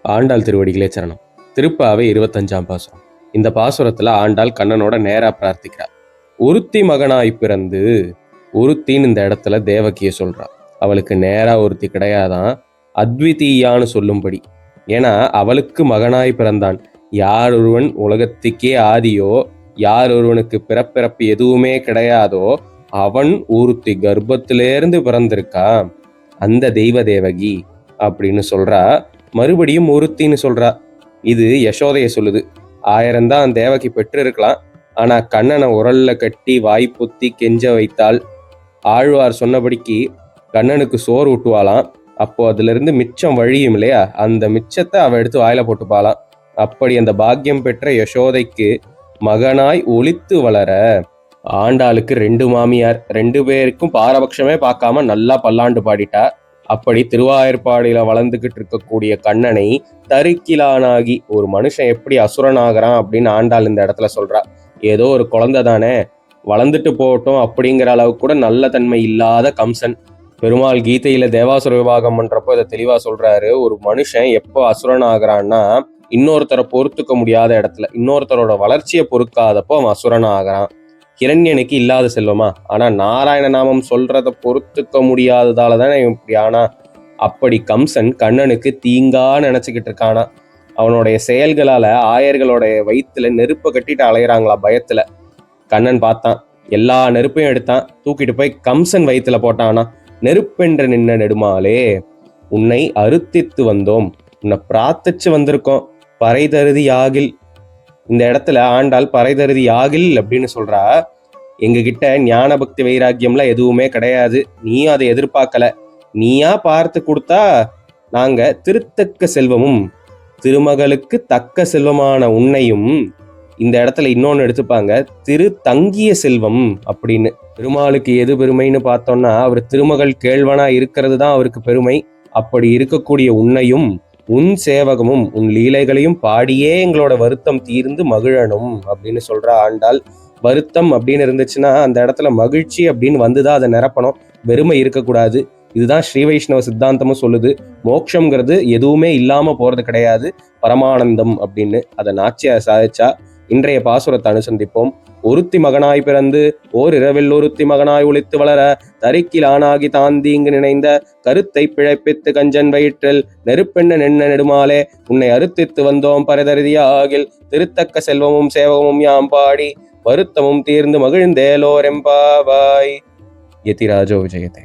ஆண்டாள் திருவடிகளே சரணம். திருப்பாவை 25ஆம் பாசுரம். இந்த பாசுரத்துல ஆண்டாள் கண்ணனோட நேரா பிரார்த்திக்கிறார். ஒருத்தி மகனாய் பிறந்து, ஒருத்தின்னு இந்த இடத்துல தேவகிய சொல்றா. அவளுக்கு நேரா ஒருத்தி கிடையாதான், அத்விதீயான்னு சொல்லும்படி. ஏன்னா அவளுக்கு மகனாய் பிறந்தான். யார் ஒருவன் உலகத்துக்கே ஆதியோ, யார் ஒருவனுக்கு பிறப்பிறப்பு எதுவுமே கிடையாதோ அவன் ஒருத்தி கர்ப்பத்திலேருந்து பிறந்திருக்கா, அந்த தெய்வ தேவகி அப்படின்னு சொல்றா. மறுபடியும் ஒருத்தின்னு சொல்றா. இது யசோதைய சொல்லுது. 1000 தான் தேவகி பெற்று இருக்கலாம், ஆனா கண்ணனை உரல்ல கட்டி வாய்ப்புத்தி கெஞ்ச வைத்தாள். ஆழ்வார் சொன்னபடிக்கு கண்ணனுக்கு சோறு ஊட்டுவாளாம். அப்போ அதுல இருந்து மிச்சம் வழியும் இல்லையா, அந்த மிச்சத்தை அவ எடுத்து வாயில போட்டுப்பாளாம். அப்படி அந்த பாக்கியம் பெற்ற யசோதைக்கு மகனாய் ஒளித்து வளர ஆண்டாளுக்கு 2 மாமியார், 2 பேருக்கும் பாரபட்சமே பார்க்காம நல்லா பல்லாண்டு பாடிட்டா. அப்படி திருவாயர்பாடியில வளர்ந்துகிட்டு இருக்கக்கூடிய கண்ணனை தரிக்கிலானாகி ஒரு மனுஷன் எப்படி அசுரனாகிறான் அப்படின்னு ஆண்டாள் இந்த இடத்துல சொல்றா. ஏதோ ஒரு குழந்தை தானே, வளர்ந்துட்டு போகட்டும் அப்படிங்கிற அளவுக்கு கூட நல்ல தன்மை இல்லாத கம்சன். பெருமாள் கீதையில தேவாசுர விபாகம் பண்றப்போ இதை தெளிவா சொல்றாரு. ஒரு மனுஷன் எப்போ அசுரன் ஆகிறான்னா, இன்னொருத்தரை பொறுத்துக்க முடியாத இடத்துல, இன்னொருத்தரோட வளர்ச்சியை பொறுக்காதப்போ அவன் அசுரன் ஆகிறான். ஹிரண்யனுக்கு இல்லாத செல்வமா, ஆனா நாராயண நாமம் சொல்றத பொறுத்துக்க முடியாததால தானே இப்படி ஆனா. அப்படி கம்சன் கண்ணனுக்கு தீங்கா நினைச்சுக்கிட்டு இருக்கானா. அவனுடைய செயல்களால ஆயர்களுடைய வயிற்றுல நெருப்பை கட்டிட்டு அலையிறாங்களா பயத்துல. கண்ணன் பார்த்தான், எல்லா நெருப்பையும் எடுத்தான், தூக்கிட்டு போய் கம்சன் வயிற்றுல போட்டானா. நெருப்பென்று நின்ன நெடுமாலே, உன்னை அறுத்தித்து வந்தோம், உன்னை பிரார்த்திச்சு வந்திருக்கோம், பறை தருதி யாகில். இந்த இடத்துல ஆண்டாள் பறைதருதி யாகில் அப்படின்னு சொல்றா. எங்க கிட்ட ஞான பக்தி வைராக்கியம்லாம் எதுவுமே கிடையாது, நீயும் அதை எதிர்பார்க்கல. நீயா பார்த்து கொடுத்தா நாங்க திருத்தக்க செல்வமும் திருமகளுக்கு தக்க செல்வமான உன்னையும், இந்த இடத்துல இன்னொன்னு எடுத்துப்பாங்க, திரு தங்கிய செல்வம் அப்படின்னு. பெருமாளுக்கு எது பெருமைன்னு பார்த்தோம்னா, அவர் திருமகள் கேள்வனா இருக்கிறது தான் அவருக்கு பெருமை. அப்படி இருக்கக்கூடிய உன்னையும் உன் சேவகமும் உன் லீலைகளையும் பாடியே எங்களோட வருத்தம் தீர்ந்து மகிழணும் அப்படின்னு சொல்ற ஆண்டாள். வருத்தம் அப்படின்னு இருந்துச்சுன்னா அந்த இடத்துல மகிழ்ச்சி அப்படின்னு வந்துதான் அதை நிரப்பணும், வெறுமை இருக்கக்கூடாது. இதுதான் ஸ்ரீ வைஷ்ணவ சித்தாந்தமும் சொல்லுது. மோட்சம்ங்கிறது எதுவுமே இல்லாம போறது கிடையாது, பரமானந்தம் அப்படின்னு. அதை நாச்சியார் சாதிச்சா. இன்றைய பாசுரத்தை அனுசந்திப்போம். ஒருத்தி மகனாய் பிறந்து ஓர் இரவில் ஒருத்தி மகனாய் ஒளித்து வளர, தரிக்கில் ஆனாகி தாந்தீங்கு நினைந்த கருத்தை பிழைப்பித்து கஞ்சன் வயிற்றில் நெருப்பெண்ண நெண்ண நெடுமாலே, உன்னை அறுத்தித்து வந்தோம் பரதரிதியாகில், திருத்தக்க செல்வமும் சேவகமும் யாம் பாடி வருத்தமும் தீர்ந்து மகிழ்ந்தேலோரெம்பாவாய். யதிராஜோ விஜயதே.